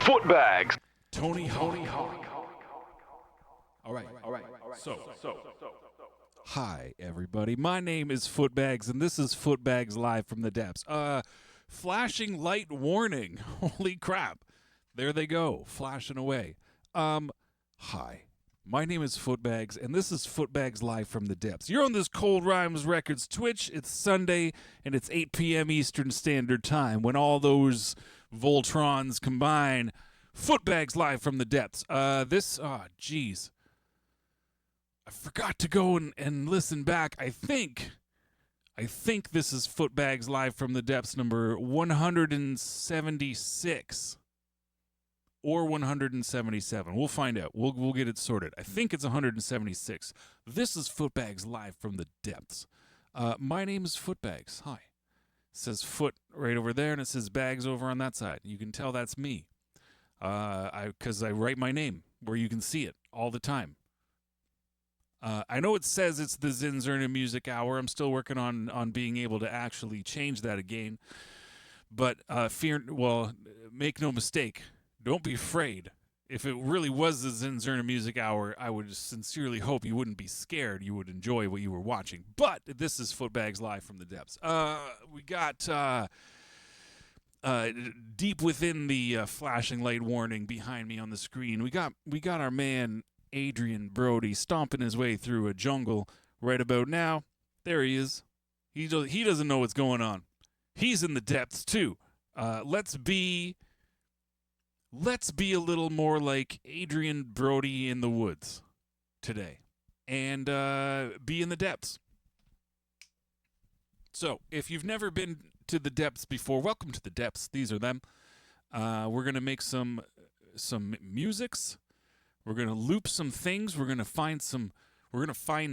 Footbags. Footbags. Tony Hawk. All right. So. Hi, everybody. My name is Footbags, and this is Footbags Live from the Depths. Flashing light warning. Holy crap. There they go, flashing away. Hi. My name is Footbags, and this is Footbags Live from the Depths. You're on this Cold Rhymes Records Twitch. It's Sunday, and it's 8 p.m. Eastern Standard Time when all those Voltrons combine. Footbags Live from the Depths. Geez. I forgot to go and listen back. I think this is Footbags Live from the Depths number 176 or 177. We'll find out. We'll get it sorted. I think it's 176. This is Footbags Live from the Depths. My name is Footbags. Hi. It says foot right over there, and it says bags over on that side. You can tell that's me. Because I write my name where you can see it all the time. I know it says it's the Zinzerna Music Hour. I'm still working on being able to actually change that again. But make no mistake. Don't be afraid. If it really was the Zinzerna Music Hour, I would sincerely hope you wouldn't be scared. You would enjoy what you were watching. But this is Footbags Live from the Depths. We got deep within the flashing light warning behind me on the screen. We got our man Adrian Brody stomping his way through a jungle right about now. There he is. He doesn't know what's going on. He's in the depths too. Let's be a little more like Adrian Brody in the woods today, and be in the depths. So, if you've never been to the depths before, welcome to the depths. These are them. We're gonna make some musics. We're gonna loop some things. We're gonna find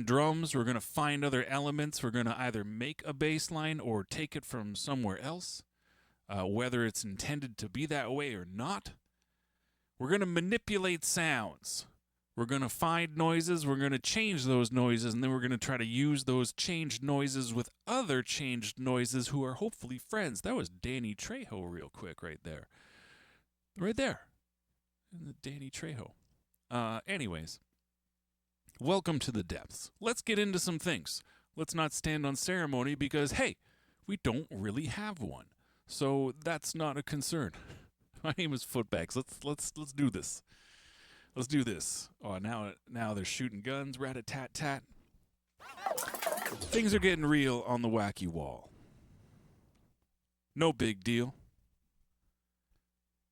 drums. We're gonna find other elements. We're gonna either make a bass line or take it from somewhere else, whether it's intended to be that way or not. We're gonna manipulate sounds. We're going to find noises, we're going to change those noises, and then we're going to try to use those changed noises with other changed noises who are hopefully friends. That was Danny Trejo real quick right there. Right there. Danny Trejo. Anyways, welcome to the depths. Let's get into some things. Let's not stand on ceremony because, hey, we don't really have one. So that's not a concern. My name is Footbags. Let's do this. Let's do this. Oh, now they're shooting guns. Rat-a-tat-tat. Things are getting real on the wacky wall. No big deal.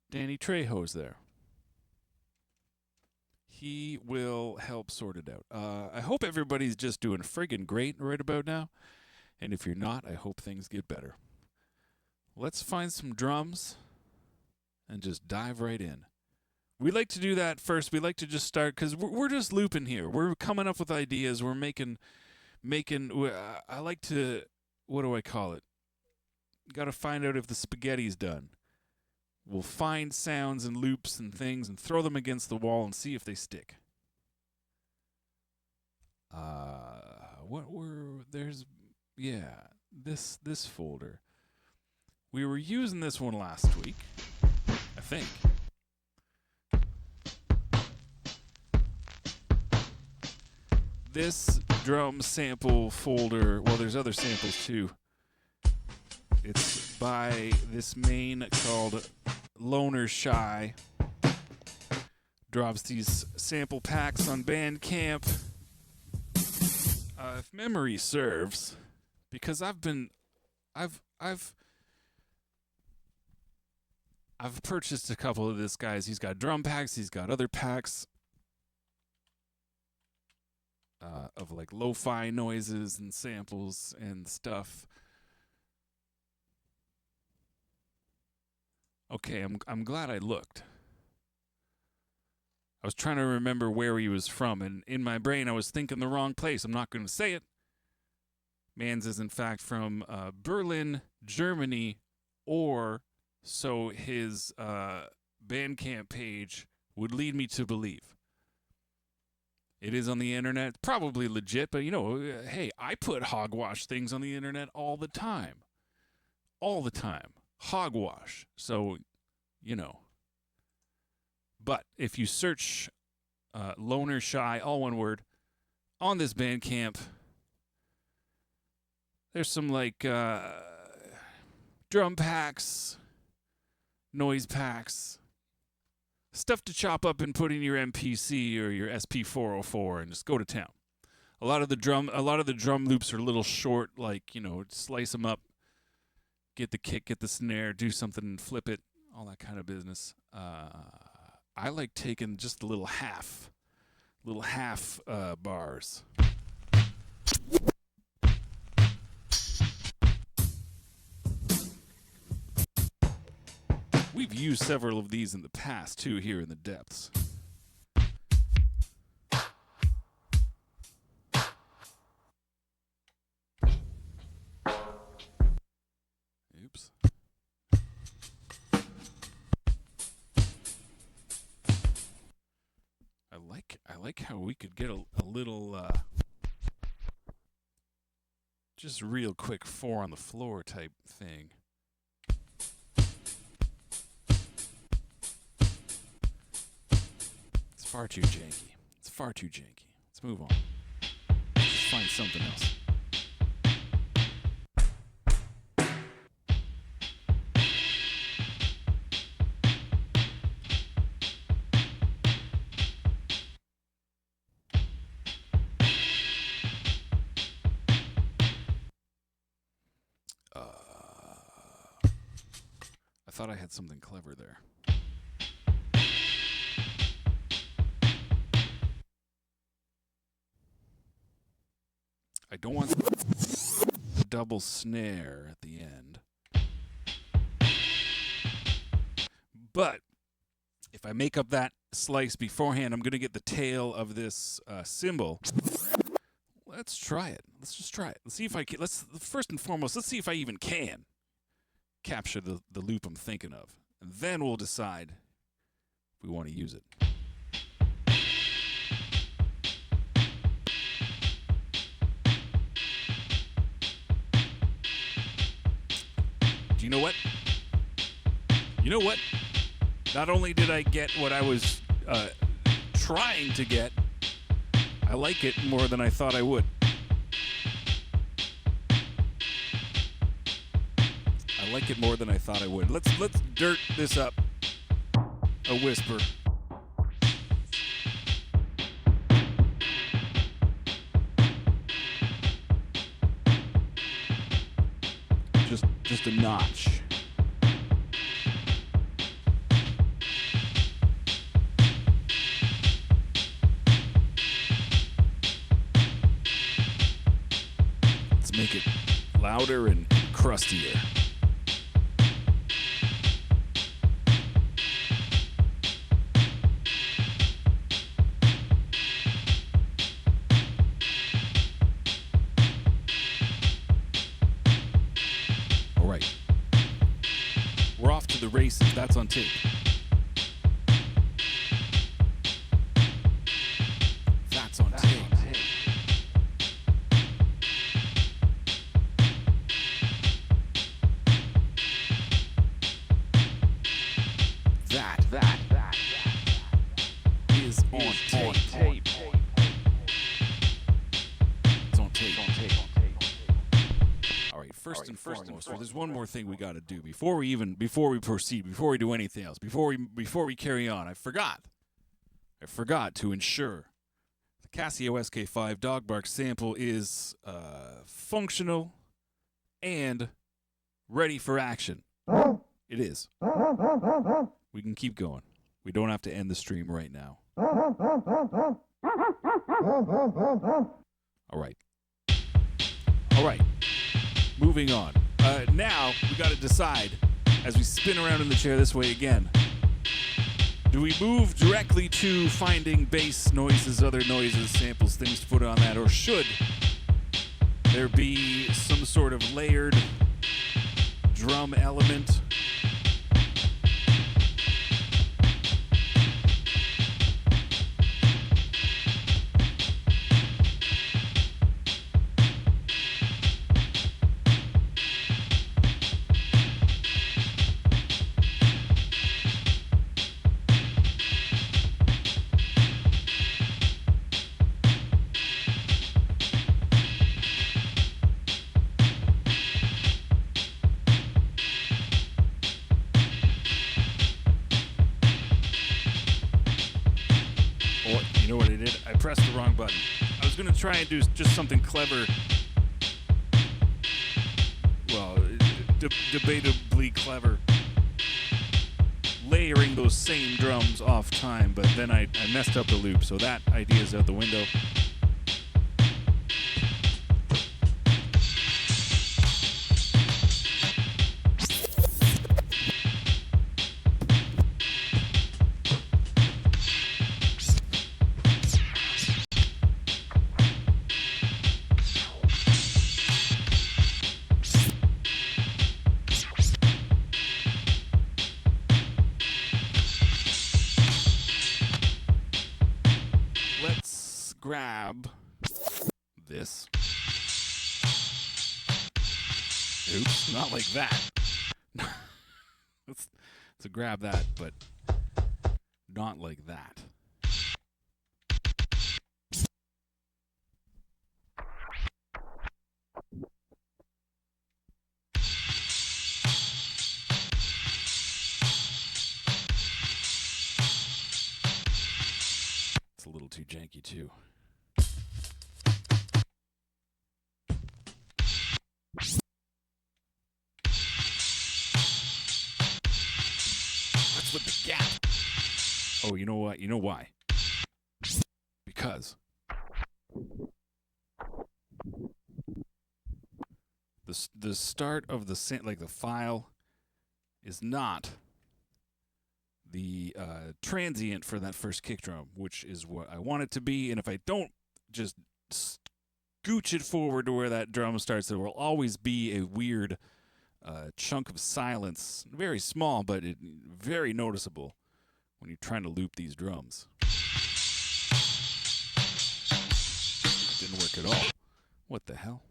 Danny Trejo's there. He will help sort it out. I hope everybody's just doing friggin' great right about now. And if you're not, I hope things get better. Let's find some drums and just dive right in. We like to do that first. We like to just start because we're just looping here. We're coming up with ideas. We're making. I like to. What do I call it? Got to find out if the spaghetti's done. We'll find sounds and loops and things and throw them against the wall and see if they stick. This folder. We were using this one last week, I think. This drum sample folder, well, there's other samples too. It's by this main called Loner Shy. Drops these sample packs on Bandcamp. If memory serves, because I've purchased a couple of this guy's. He's got drum packs. He's got other packs of like lo-fi noises and samples and stuff. Okay, I'm glad I looked. I was trying to remember where he was from, and in my brain I was thinking the wrong place. I'm not going to say it. Mans is in fact from Berlin, Germany, or so his Bandcamp page would lead me to believe. It is on the internet, probably legit, but hey, I put hogwash things on the internet all the time. All the time. Hogwash. So, But if you search Loner Shy, all one word, on this Bandcamp, there's some like drum packs, noise packs, stuff to chop up and put in your MPC or your SP404 and just go to town. A lot of the drum loops are a little short, like, slice them up, get the kick, get the snare, do something and flip it, all that kind of business. I like taking just the little half bars. We've used several of these in the past, too, here in the depths. Oops. I like how we could get a little, just real quick 4 on the floor type thing. Far too janky. It's far too janky. Let's move on. Let's find something else. I thought I had something clever there. I don't want the double snare at the end. But if I make up that slice beforehand, I'm going to get the tail of this cymbal. Let's try it. Let's just try it. Let's see if I can. First and foremost, let's see if I even can capture the loop I'm thinking of. And then we'll decide if we want to use it. Do you know what? You know what? Not only did I get what I was trying to get, I like it more than I thought I would. I like it more than I thought I would. Let's dirt this up a whisper. just a notch. Let's make it louder and crustier. We're off to the races. That's on tape. That's on tape. That is on tape. It's on tape. All right, first and foremost, there's one more thing we got to do before we proceed, before we do anything else, before we carry on. I forgot to ensure the Casio SK5 dog bark sample is functional and ready for action. It is. We can keep going. We don't have to end the stream right now. All right. Moving on. Now, we got to decide, as we spin around in the chair this way again, do we move directly to finding bass noises, other noises, samples, things to put on that, or should there be some sort of layered drum element? You know what I did? I pressed the wrong button. I was going to try and do just something clever. Well, debatably clever. Layering those same drums off time, but then I messed up the loop, so that idea's out the window. Grab this. Oops, not like that. let's grab that, but not like that. It's a little too janky too. What's with the gap? Oh, you know what? You know why? Because the start of the the file is not the transient for that first kick drum, which is what I want it to be. And if I don't just scooch it forward to where that drum starts, there will always be a weird chunk of silence, very small, but very noticeable when you're trying to loop these drums. It didn't work at all. What the hell?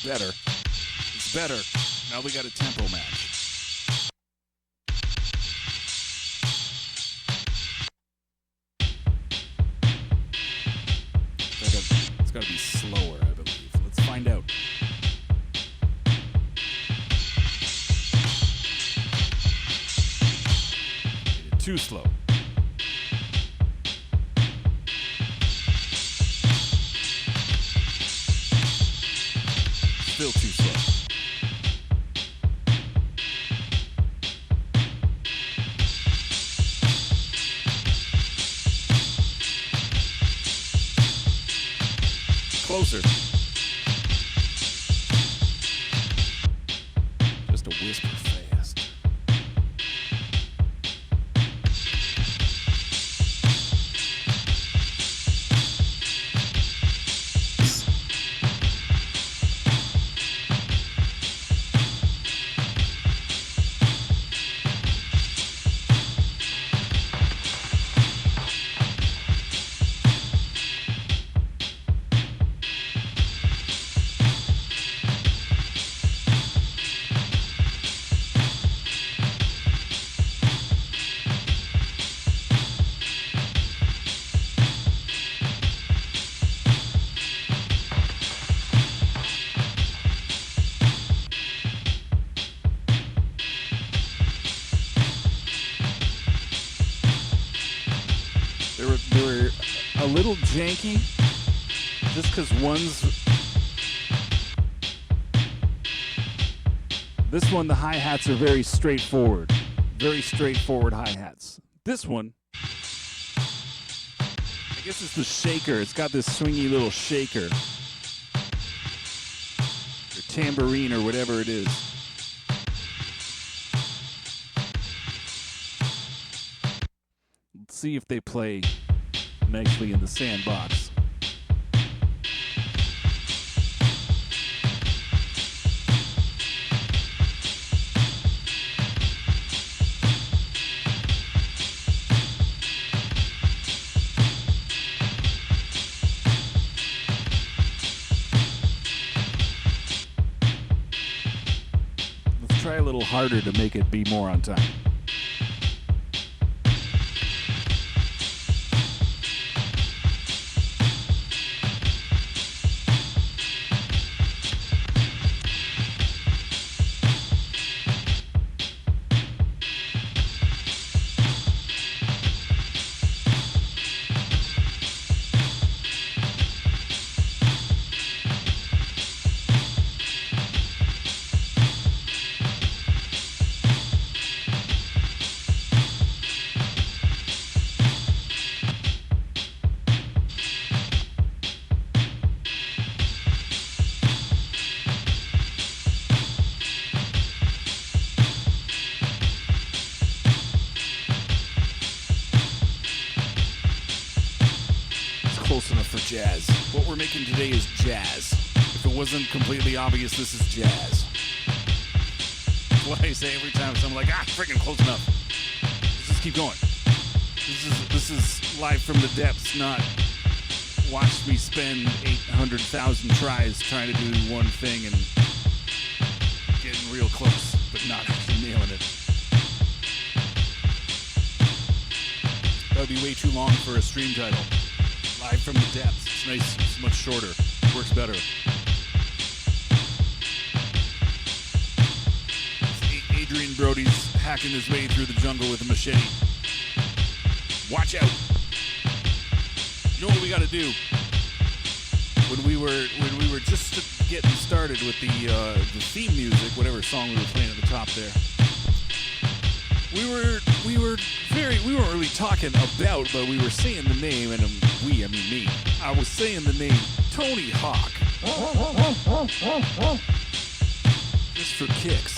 It's better. Now we got a tempo match. It's got to be slower, I believe. Let's find out. Too slow. Still too slow. Closer. Just a whisper fast. They were a little janky, just because this one, the hi-hats are very straightforward hi-hats. This one, I guess it's the shaker. It's got this swingy little shaker, or tambourine, or whatever it is. Let's see if they play nicely in the sandbox. Let's try a little harder to make it be more on time. Close enough for jazz. What we're making today is jazz. If it wasn't completely obvious, this is jazz. That's what I say every time someone's like, freaking close enough. Let's just keep going. This is live from the depths, not watch me spend 800,000 tries trying to do one thing and getting real close, but not actually nailing it. That would be way too long for a stream title. Live from the depths. It's nice. It's much shorter. It works better. Adrian Brody's hacking his way through the jungle with a machete. Watch out. You know what we got to do? When we were just getting started with the theme music, whatever song we were playing at the top there, we weren't really talking about, but we were saying the name, and I mean me. I was saying the name Tony Hawk. Just for kicks.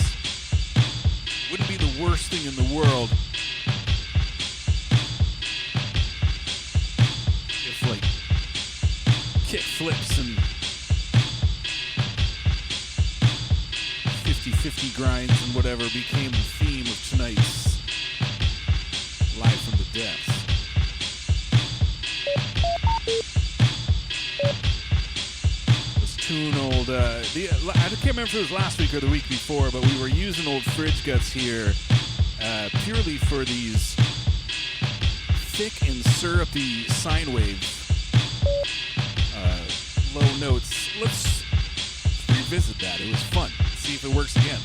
Wouldn't be the worst thing in the world if, like, kick flips and 50-50 grinds and whatever became the theme of tonight's Live from the Depths. Let's tune old, I can't remember if it was last week or the week before, but we were using old Fridge Guts here purely for these thick and syrupy sine wave low notes. Let's revisit that. It was fun. See if it works again.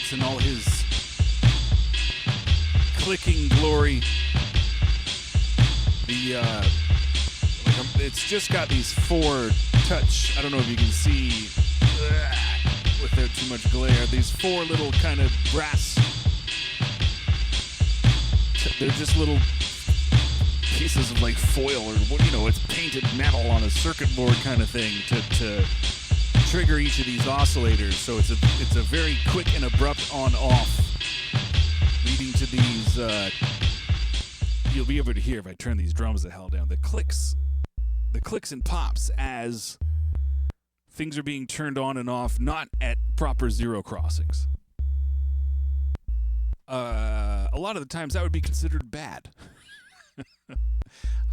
Beats in all his clicking glory. It's just got these 4 touch, I don't know if you can see without too much glare, these 4 little kind of brass, they're just little pieces of like foil or, it's painted metal on a circuit board kind of thing to trigger each of these oscillators. So it's a very quick and abrupt on-off, leading to these, you'll be able to hear if I turn these drums the hell down, the clicks and pops as things are being turned on and off, not at proper zero crossings. A lot of the times that would be considered bad.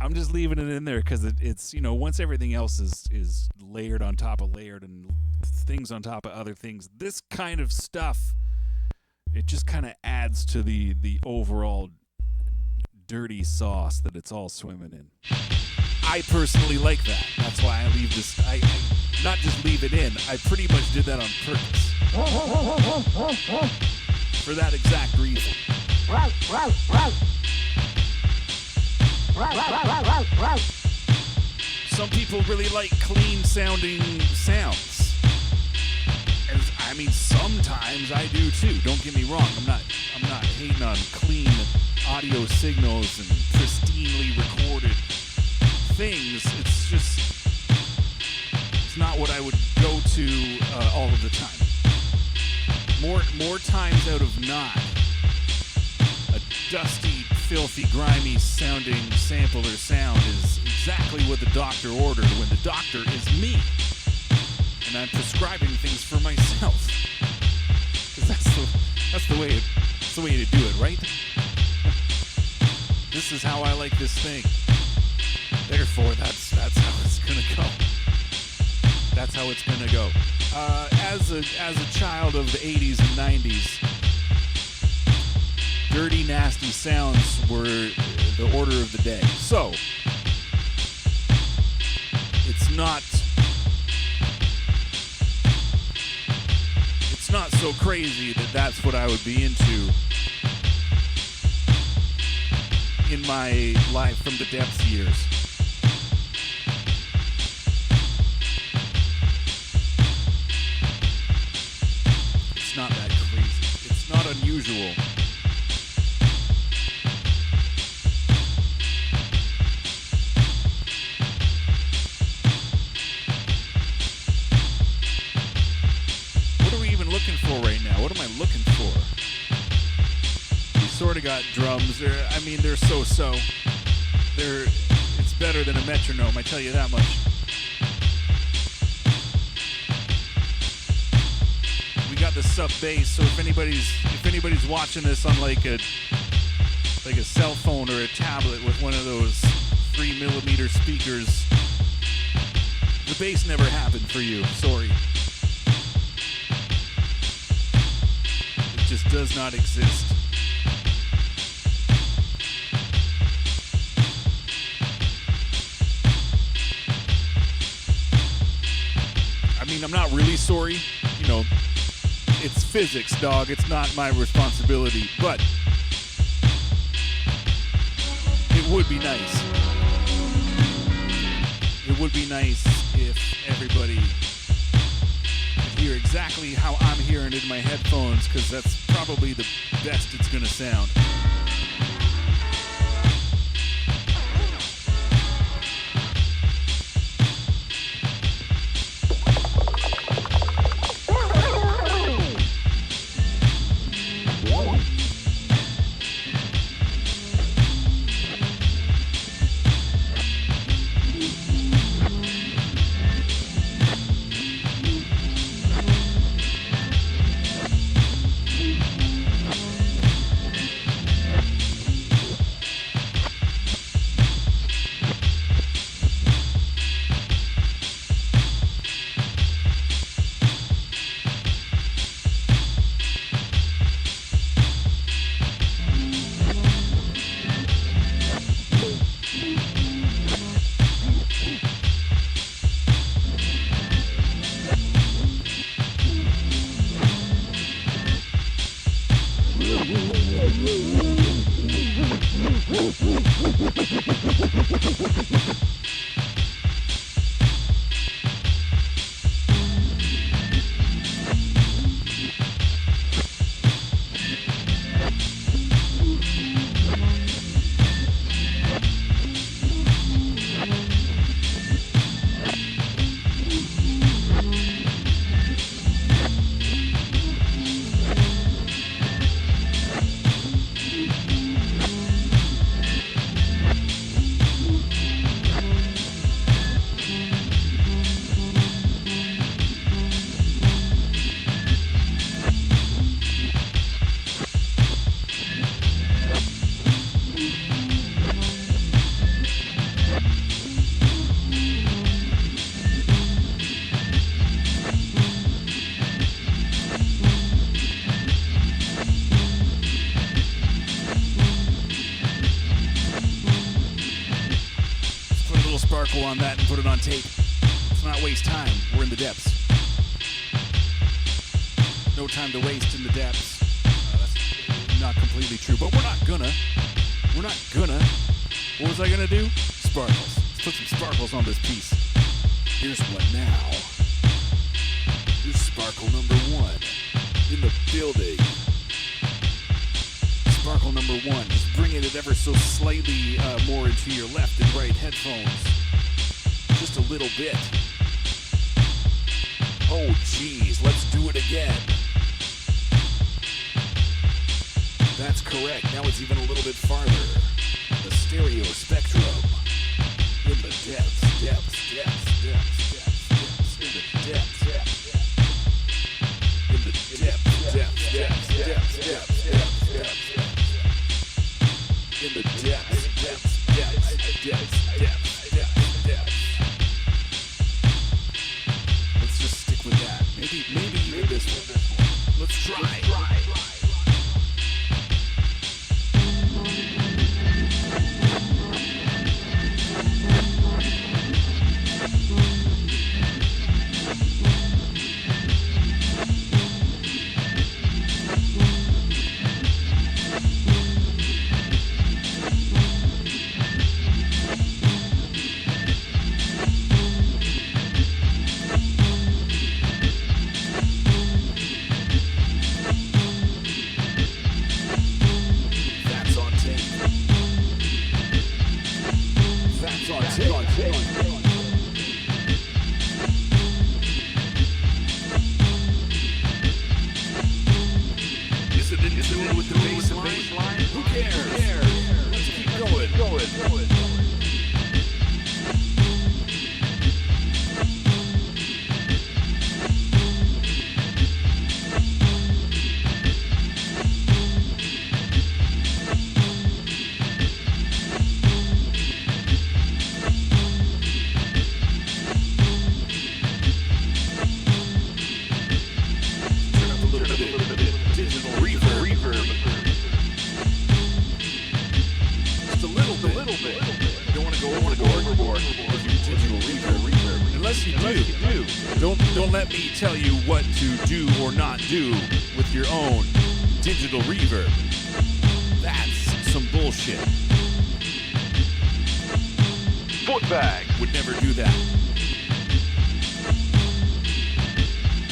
I'm just leaving it in there because it's once everything else is layered on top of layered and things on top of other things, this kind of stuff, it just kind of adds to the overall dirty sauce that it's all swimming in. I personally like that. That's why I leave this. I not just leave it in. I pretty much did that on purpose. For that exact reason. Some people really like clean sounding sounds. And I mean, sometimes I do too. Don't get me wrong. I'm not hating on clean audio signals and pristinely recorded things. It's just, it's not what I would go to all of the time. More times out of not, a dusty, filthy, grimy sounding sample or sound is exactly what the doctor ordered when the doctor is me. And I'm prescribing things for myself. Because that's the way to do it, right? This is how I like this thing. Therefore, that's how it's gonna go. That's how it's gonna go. As a child of the 80s and 90s, dirty, nasty sounds were the order of the day. So it's not so crazy that that's what I would be into in my Live from the Depths years. It's not that crazy. It's not unusual. What are we even looking for right now? What am I looking for? We sort of got drums. They're so-so. It's better than a metronome, I tell you that much. We got the sub bass, so if anybody's watching this on like a cell phone or a tablet with one of those 3mm speakers, the bass never happened for you. Sorry. It just does not exist. I mean, I'm not really sorry. It's physics, dog. It's not my responsibility, but it would be nice. It would be nice if everybody could hear exactly how I'm hearing it in my headphones, because that's probably the best it's going to sound. that and put it on tape. Let's not waste time. We're in the depths. No time to waste in the depths. That's not completely true, but we're not gonna. What was I gonna do? Sparkles. Let's put some sparkles on this piece. Here's what now. Here's sparkle number 1 in the building. Sparkle number 1. Just bringing it ever so slightly more into your left and right headphones. Just a little bit. Oh, geez. Let's do it again. That's correct. Now it's even a little bit farther. The stereo spectrum. In the depths. In the depths. In the depths. In the depths. Let's just stick with that. Maybe even this one. Let's try. Don't let me tell you what to do or not do with your own digital reverb. That's some bullshit. Footbags would never do that.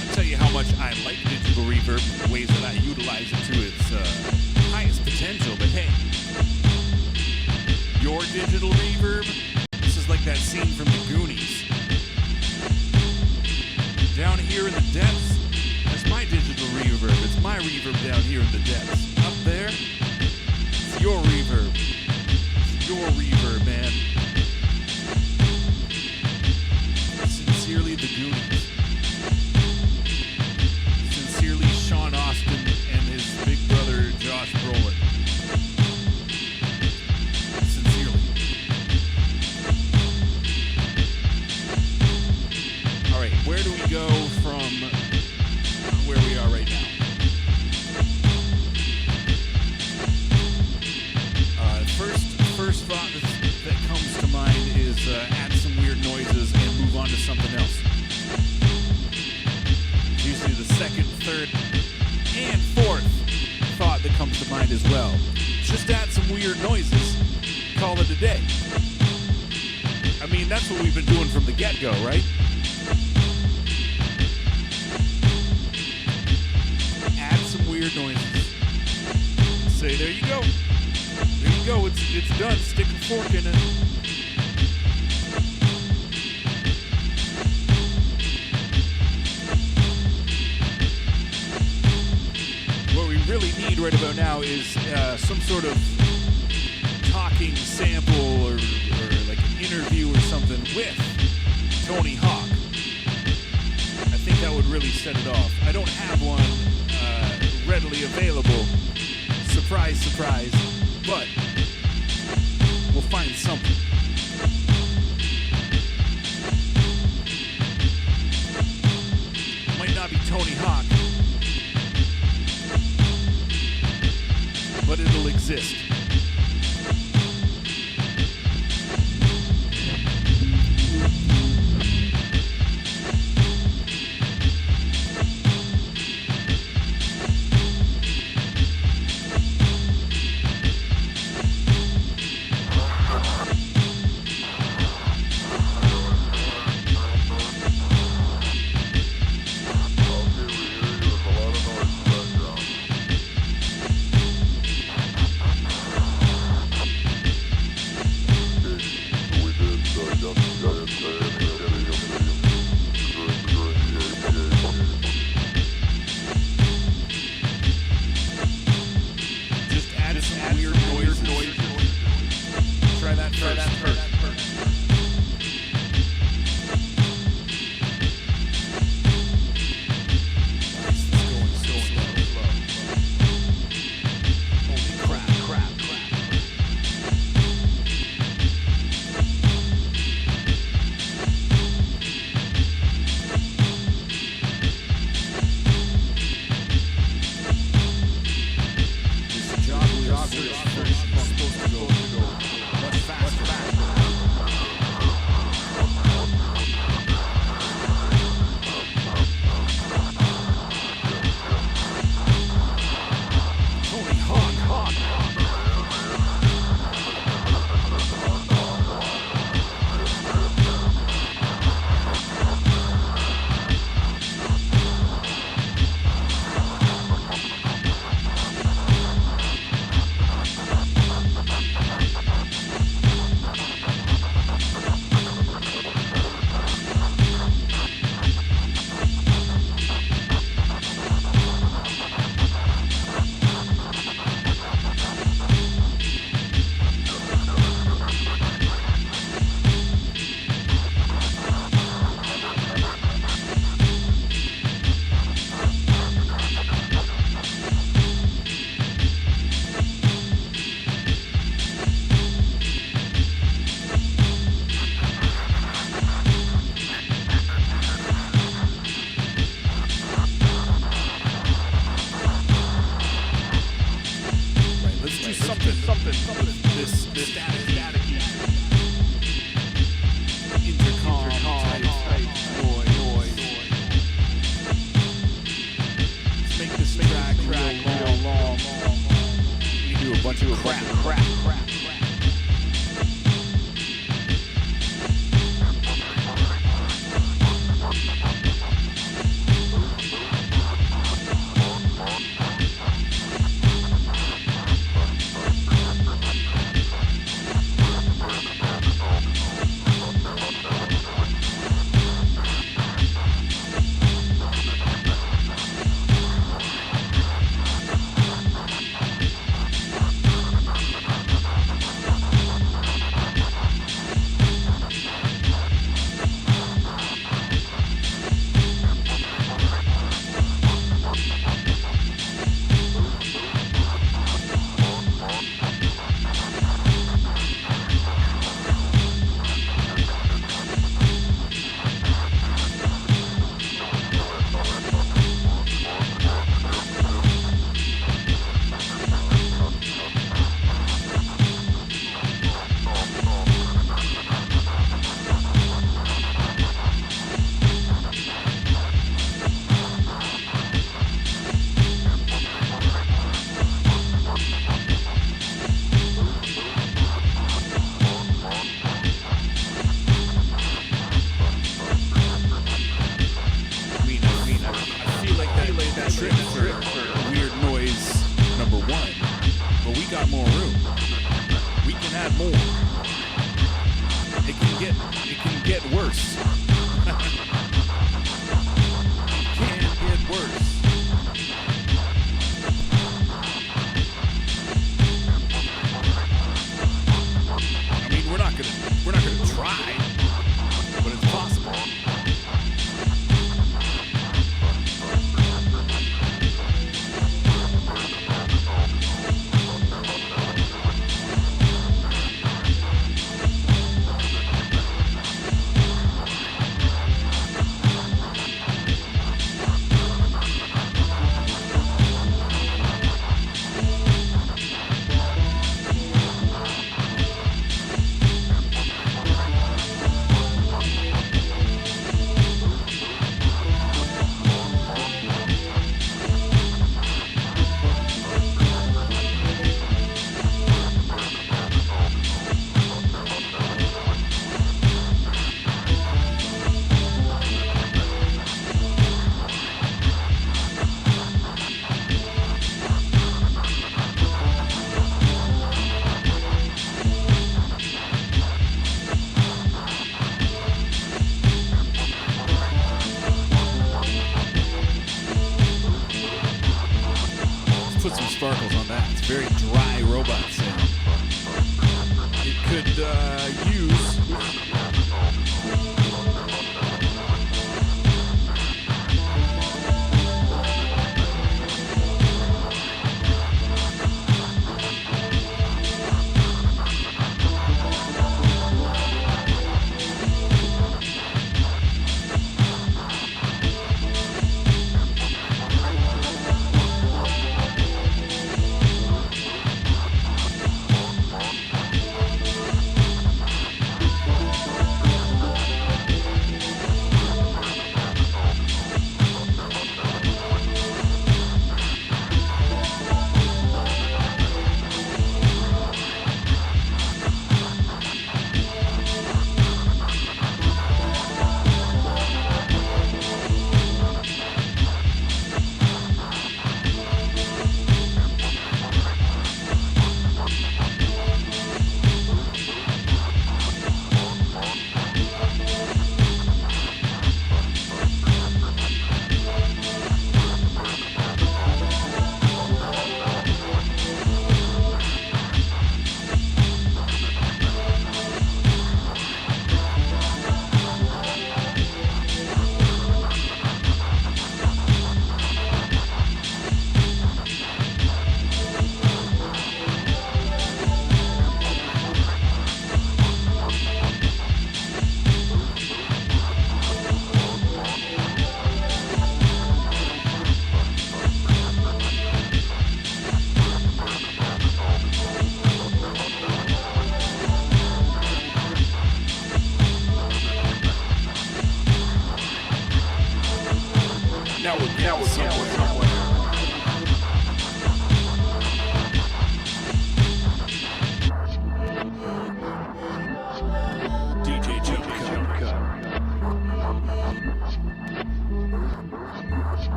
I'll tell you how much I like digital reverb and the ways that I utilize it to its highest potential, but hey, your digital reverb, this is like that scene from the Goonies. Down here in the depths, that's my digital reverb. It's my reverb down here in the depths. Up there, it's your reverb. It's your reverb, man. Sincerely, the Goonies. Sincerely, Sean Austin and his big brother, Josh Brolin. Sincerely. All right, where do we go from where we are right now? First thought that comes to mind is add some weird noises and move on to something else. Usually the second, third, and fourth thought that comes to mind as well. Just add some weird noises, call it a day. I mean, that's what we've been doing from the get-go, right? Add some weird noises. Say, there you go. There you go, it's done. Stick a fork in it. What we really need right about now is some sort of talking sample or like an interview or something with Tony Hawk. I think that would really set it off. I don't have one readily available. Surprise, surprise. But we'll find something. It might not be Tony Hawk, but it'll exist. Just add some weird noises. Try that first. This staticky intercom type noise. Let's make this track real long. We do a bunch of crap. very dry robot sound. It could use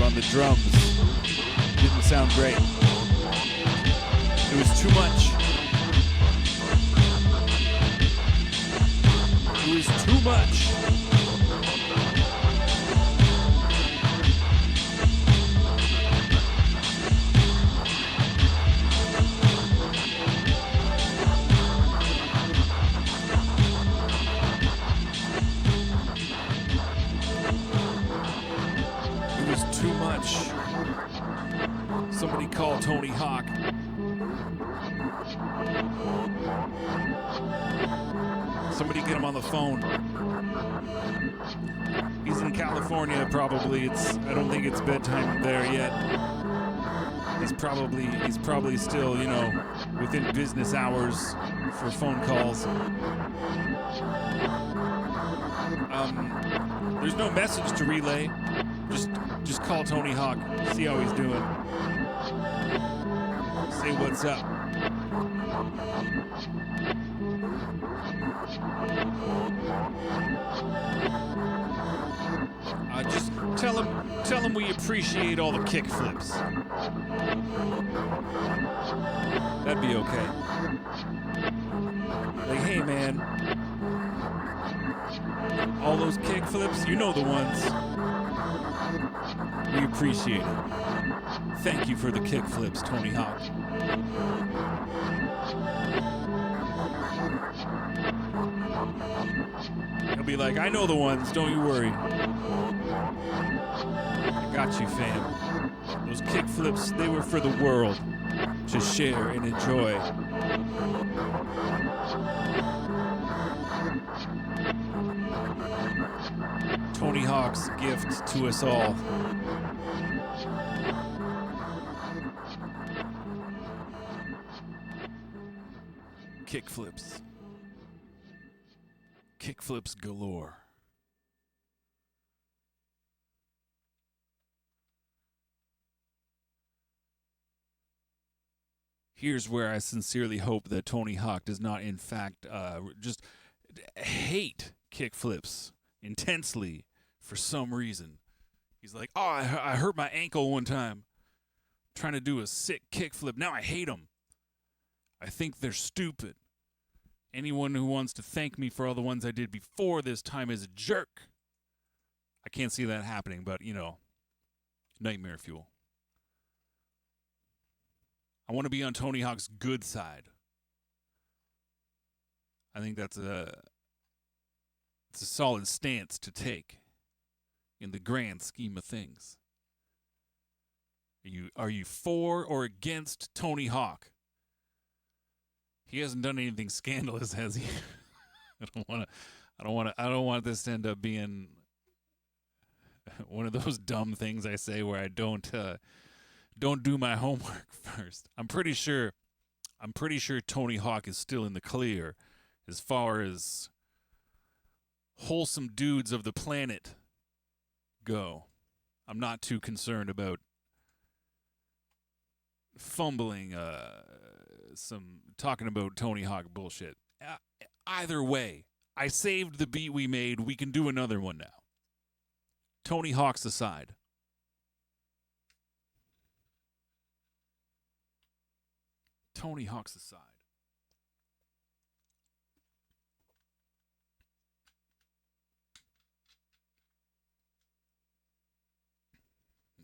On the drums. Didn't sound great. It was too much. It was too much. Too much. Somebody call Tony Hawk. Somebody get him on the phone. He's in California probably. I don't think it's bedtime there yet. He's probably still, you know, within business hours for phone calls. There's no message to relay. Just call Tony Hawk, see how he's doing. Say what's up. Just tell him we appreciate all the kick flips. That'd be okay. Like, hey man, all those kick flips, you know the ones. We appreciate it. Thank you for the kick flips, Tony Hawk. He'll be like, I know the ones, don't you worry. I got you, fam. Those kick flips, they were for the world to share and enjoy. Tony Hawk's gift to us all. Kickflips. Kickflips galore. Here's where I sincerely hope that Tony Hawk does not, in fact, just hate kickflips intensely for some reason. He's like, oh, I hurt my ankle one time trying to do a sick kickflip. Now I hate them. I think they're stupid. Anyone who wants to thank me for all the ones I did before this time is a jerk. I can't see that happening, but, you know, nightmare fuel. I want to be on Tony Hawk's good side. I think it's a solid stance to take in the grand scheme of things. Are you for or against Tony Hawk? He hasn't done anything scandalous, has he? I don't want this to end up being one of those dumb things I say where I don't do my homework first. I'm pretty sure Tony Hawk is still in the clear as far as wholesome dudes of the planet go. I'm not too concerned about fumbling some talking about Tony Hawk bullshit. Either way, I saved the beat we made. We can do another one now. Tony Hawk's aside. Tony Hawk's aside.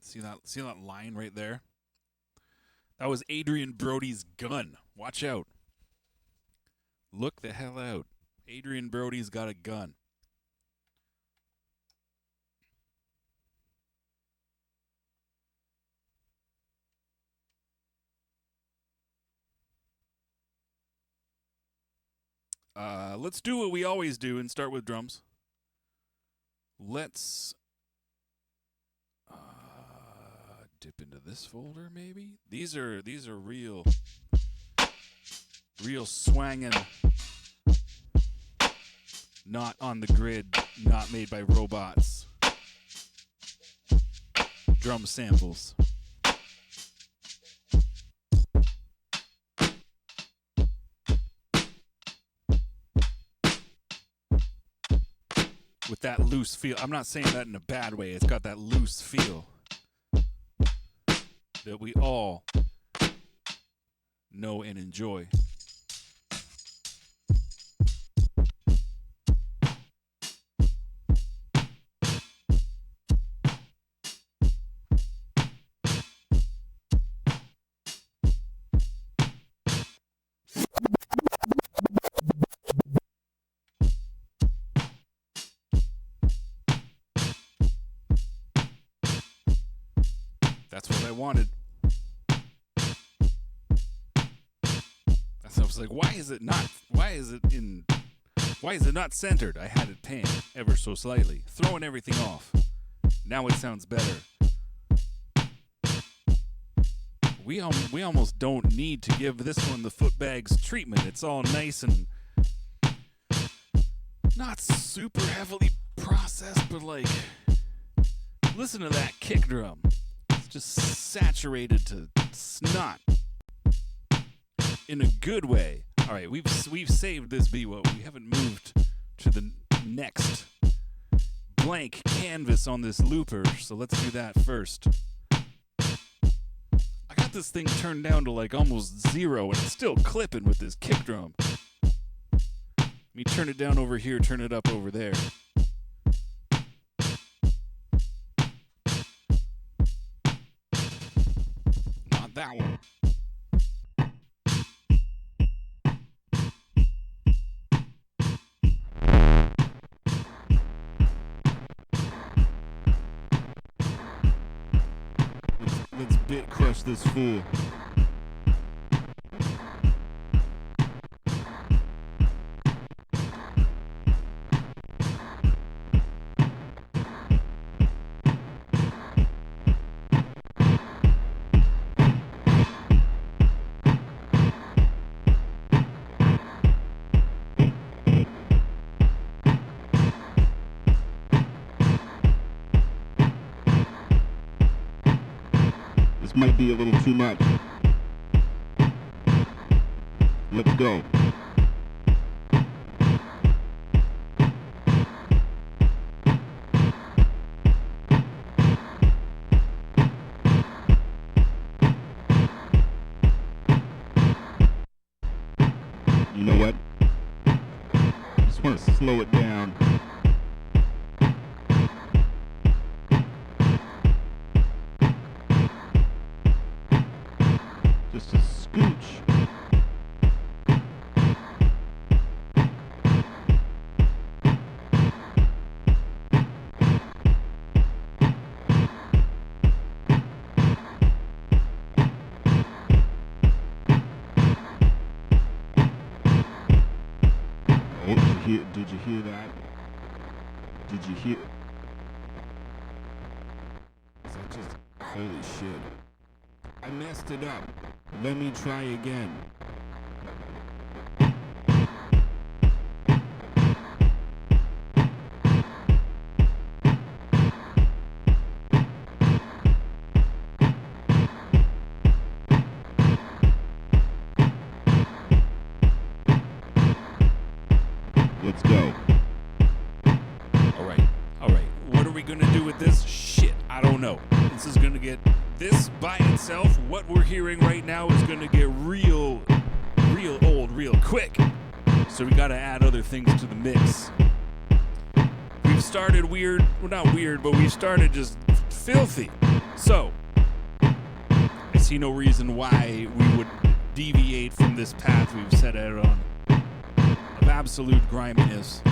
See that line right there? That was Adrian Brody's gun. Watch out. Look the hell out. Adrian Brody's got a gun. Let's do what we always do and start with drums. Let's dip into this folder, maybe. These are real swangin', not on the grid, not made by robots. Drum samples. With that loose feel. I'm not saying that in a bad way. It's got that loose feel that we all know and enjoy. That's what I wanted. So I was like, why is it not centered? I had it panned ever so slightly, throwing everything off. Now it sounds better. We almost don't need to give this one the Footbags treatment. It's all nice and not super heavily processed, but like, listen to that kick drum. It's just saturated to snot in a good way. All right, we've saved this B-Wo. We haven't moved to the next blank canvas on this looper, so let's do that first. I got this thing turned down to like almost 0, and it's still clipping with this kick drum. Let me turn it down over here, turn it up over there. Not that one. Let's bit crush this fool. This might be a little too much. Let's go. You know what? I just want to slow it down. Just a scooch. Did you hear that? Did you hear? Is that just, holy shit. I messed it up. Let me try again. Let's go. All right. What are we gonna do with this? Shit, I don't know. This is gonna get, this by itself, what we're hearing right now is gonna get real old, real quick. So we gotta add other things to the mix. We've started weird, well not weird, but we've started just filthy. So, I see no reason why we would deviate from this path we've set out on. Of absolute griminess.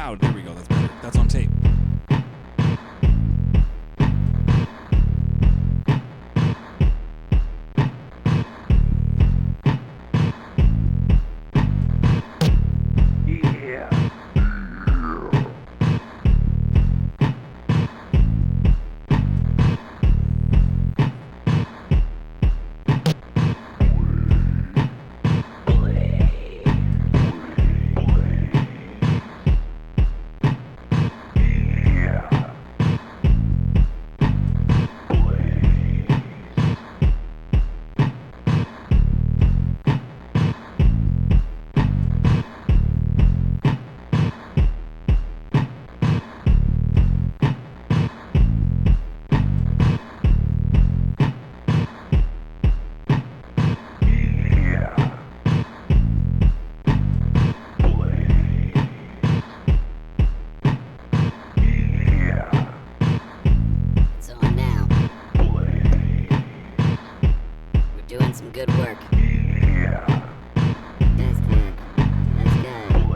loud. There we go. That's better. That's on tape. Good work. That's good. That's good.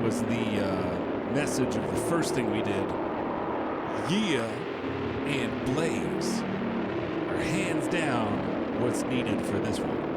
was the message of the first thing we did. Yeah and Blaze are hands down what's needed for this one.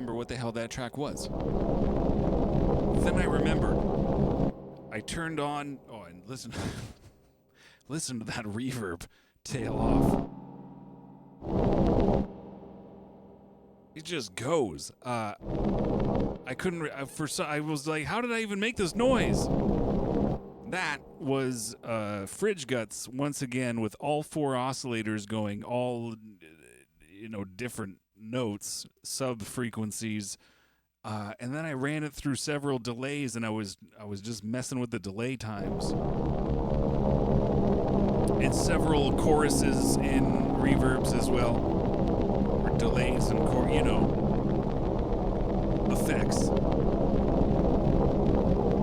What the hell that track was. Then I remembered. I turned on and listen to that reverb tail off. It just goes. I couldn't I was like, how did I even make this noise? That was Fridge Guts once again with all 4 oscillators going all different notes, sub frequencies, and then I ran it through several delays, and I was just messing with the delay times, and several choruses and reverbs as well, or delays and effects.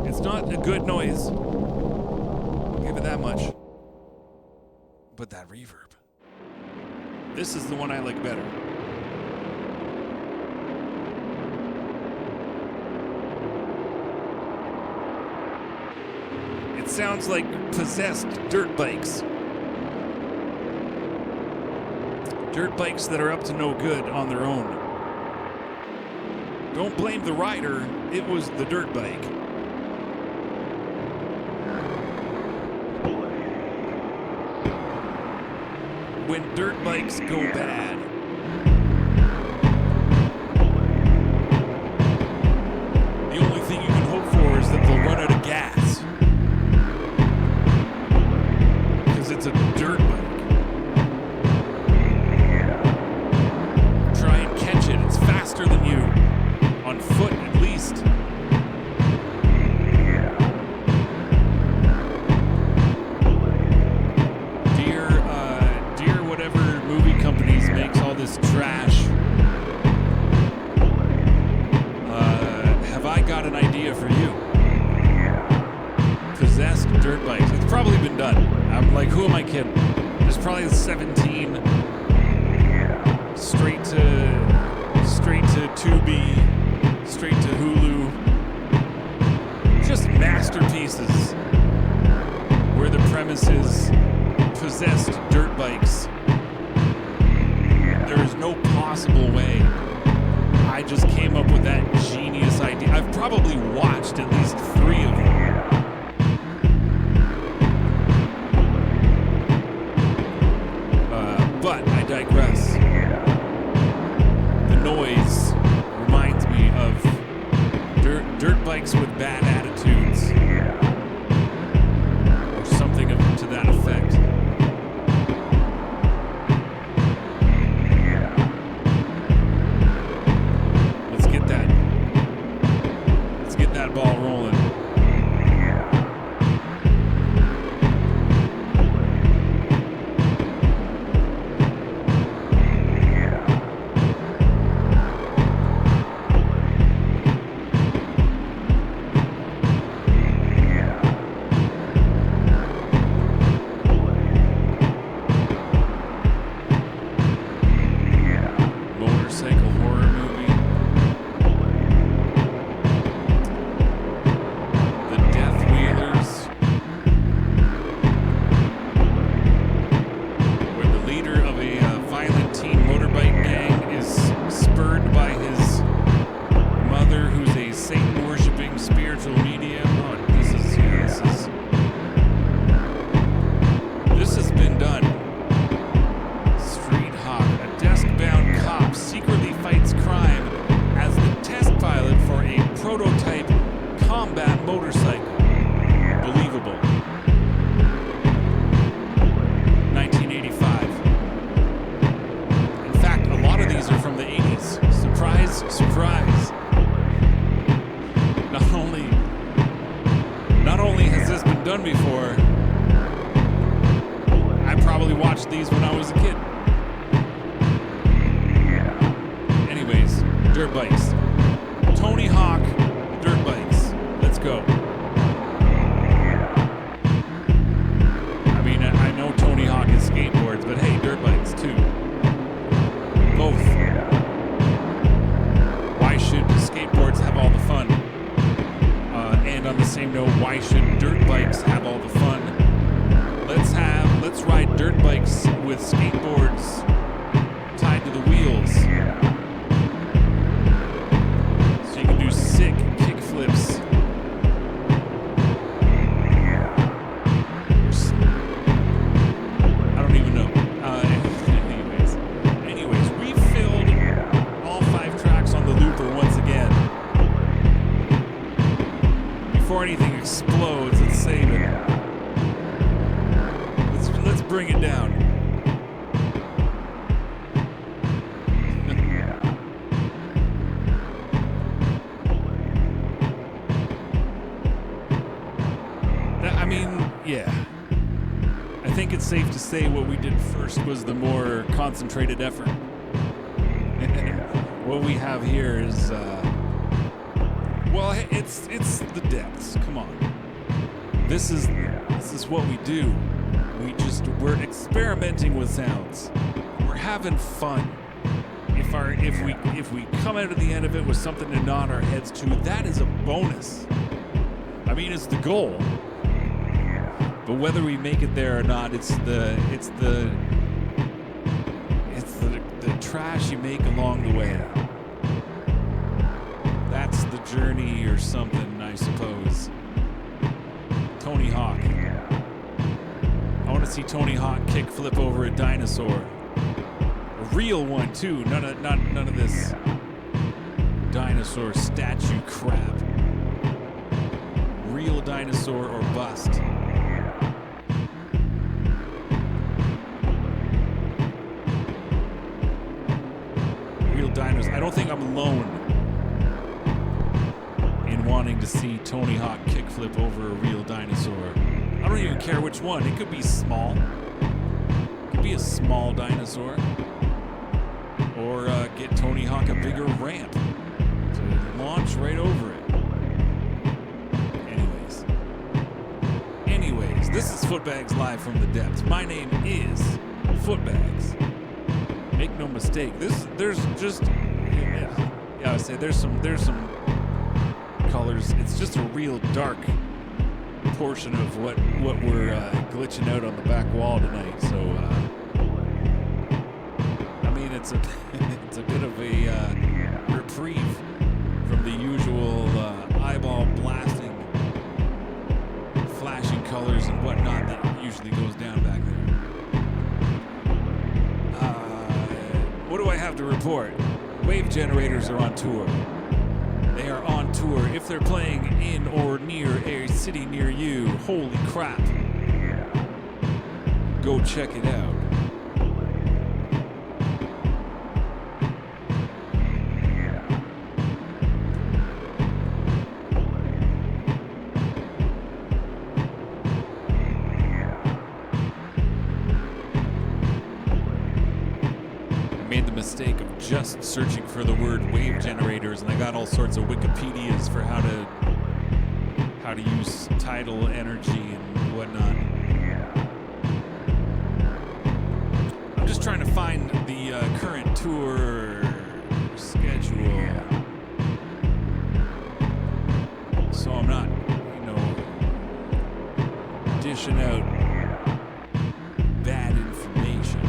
It's not a good noise, I'll give it that much, but that reverb, this is the one I like better. It sounds like possessed dirt bikes. Dirt bikes that are up to no good on their own. Don't blame the rider, it was the dirt bike. When dirt bikes go bad, the only thing you can hope for is that they'll run out of gas. It's a dirt bike. Try and catch it. It's faster than you. On foot, at least. Dear whatever movie companies makes all this trash. Have I got an idea for you? Possessed dirt bikes. It's probably been done. I'm like, who am I kidding? There's probably 17 straight to Tubi, straight to Hulu. Just masterpieces where the premise is possessed dirt bikes. There is no possible way. I just came up with that genius idea. I've probably watched at least 3 of them. But I digress. The noise reminds me of dirt bikes with bad attitudes, or something to that effect. Let's get that ball rolling. probably watched these when I was a kid. Anyways, dirt bikes. Tony Hawk, dirt bikes. Let's go. I mean, I know Tony Hawk is skateboards, but hey, dirt bikes too. Both. Why should skateboards have all the fun? And on the same note, why should dirt bikes have all the fun? Let's ride dirt bikes with skateboards tied to the wheels. So you can do sick kick flips. I don't even know. Anyways, we filled all 5 tracks on the looper once again. Before anything explodes, let's save it. Let's bring it down. I mean, yeah. I think it's safe to say what we did first was the more concentrated effort. What we have here is, well, it's the depths. Come on. This is what we do. We're experimenting with sounds. We're having fun. If we come out at the end of it with something to nod our heads to, that is a bonus. I mean, it's the goal. But whether we make it there or not, it's the trash you make along the way. That's the journey or something, I suppose. Tony Hawk. I want to see Tony Hawk kickflip over a dinosaur. A real one too. None of this dinosaur statue crap. Real dinosaur or bust. Real dinos. I don't think I'm alone in wanting to see Tony Hawk kickflip over a real dinosaur. I don't even care which one. It could be small. It could be a small dinosaur. Or get Tony Hawk a bigger ramp to launch right over it. Anyways, this is Footbags live from the depths. My name is Footbags. Make no mistake. There's some colors. It's just a real dark portion of what we're glitching out on the back wall tonight. So I mean, it's a bit of a reprieve from the usual eyeball blasting, flashing colors and whatnot that usually goes down back there. What do I have to report? Wave Generators are on tour. They are on tour. If they're playing in or near a city near you, holy crap. Go check it out. Made the mistake of just searching for the word wave generators, and I got all sorts of Wikipedias for how to use tidal energy and whatnot. I'm just trying to find the current tour schedule, so I'm not, dishing out bad information.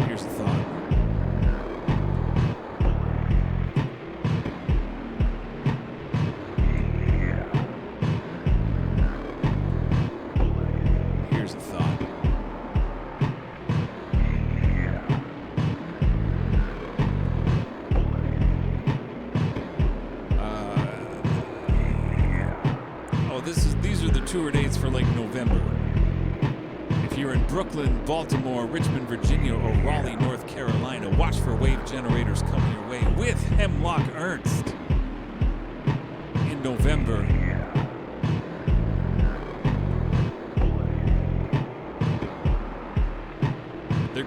Here's the thought. Here's the thought. These are the tour dates for like November. If you're in Brooklyn, Baltimore, Richmond, Virginia, or Raleigh, North Carolina, watch for Wave Generators coming your way with Hemlock Ernst in November.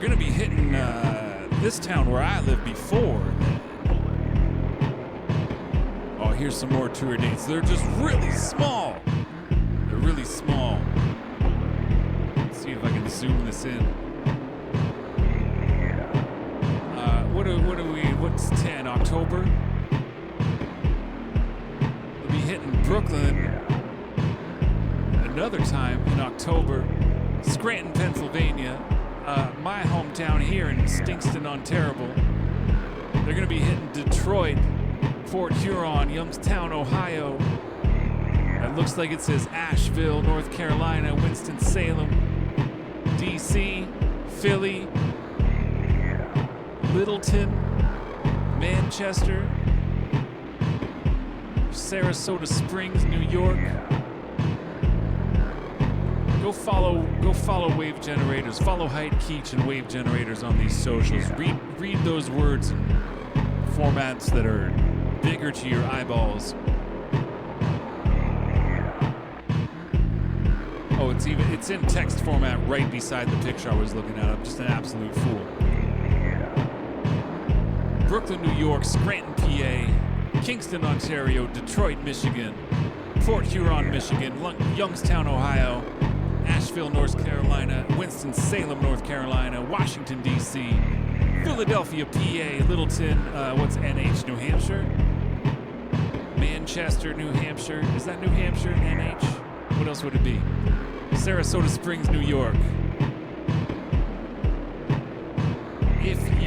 going to be hitting this town where I lived before. Oh, here's some more tour dates. They're just really small. They're really small. Let's see if I can zoom this in. What's 10? October? We'll be hitting Brooklyn another time in October. Scranton, Pennsylvania. My hometown here in Stinkston, Ontario. They're going to be hitting Detroit, Fort Huron, Youngstown, Ohio. It looks like it says Asheville, North Carolina, Winston-Salem, D.C., Philly, Littleton, Manchester, Sarasota Springs, New York. Go follow Wave Generators. Follow Hyde Keach and Wave Generators on these socials. Read those words in formats that are bigger to your eyeballs. Oh, it's in text format right beside the picture I was looking at. I'm just an absolute fool. Brooklyn, New York, Scranton, PA, Kingston, Ontario, Detroit, Michigan, Fort Huron, Michigan, Youngstown, Ohio, Asheville, North Carolina, Winston-Salem, North Carolina, Washington, D.C., Philadelphia, PA, Littleton, what's NH, New Hampshire? Manchester, New Hampshire. Is that New Hampshire, NH? What else would it be? Sarasota Springs, New York.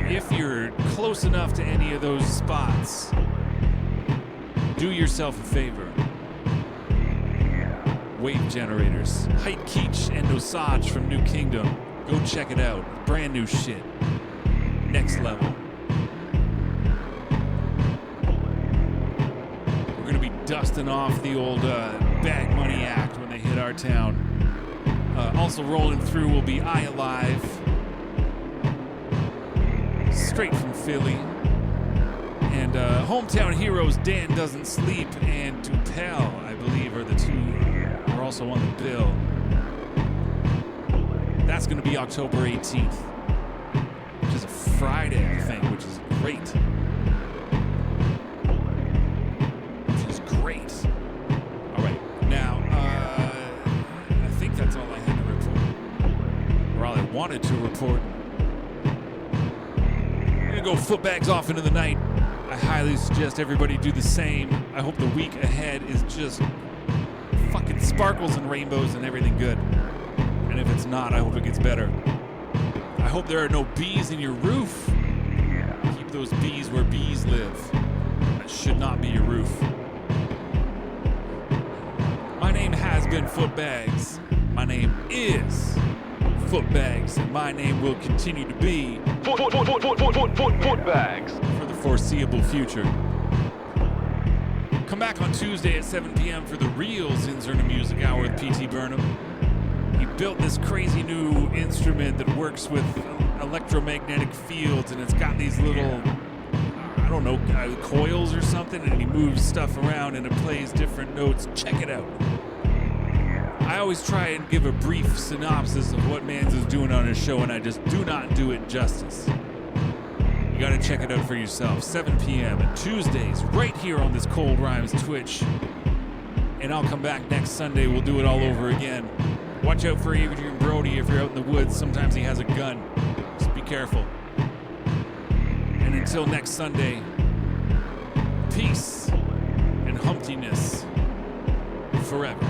If you're close enough to any of those spots, do yourself a favor. Wave Generators, Hyde Keach and Osage from New Kingdom. Go check it out. Brand new shit. Next level. We're going to be dusting off the old Bag Money Act when they hit our town. Also rolling through will be I Alive. Straight from Philly. And Hometown Heroes, Dan Doesn't Sleep, and Dupel, I believe, are the two are also on the bill. That's going to be October 18th, which is a Friday, I think, which is great. Which is great. All right, now, I think that's all I had to report, or all I wanted to report. I'm going to go Footbags off into the night. I highly suggest everybody do the same. I hope the week ahead is just fucking sparkles and rainbows and everything good. And if it's not, I hope it gets better. I hope there are no bees in your roof. Keep those bees where bees live. That should not be your roof. My name has been Footbags. My name is Footbags, and my name will continue to be Footbags. For the foreseeable future. Come back on Tuesday at 7 p.m. for the real Zinzerna Music Hour with P.T. Burnham. He built this crazy new instrument that works with electromagnetic fields, and it's got these little, I don't know, coils or something, and he moves stuff around and it plays different notes. Check it out. I always try and give a brief synopsis of what Mans is doing on his show, and I just do not do it justice. You gotta check it out for yourself. 7 p.m. and Tuesdays, right here on this Cold Rhymes Twitch. And I'll come back next Sunday. We'll do it all over again. Watch out for Adrian Brody if you're out in the woods. Sometimes he has a gun. Just be careful. And until next Sunday, peace and humptiness forever.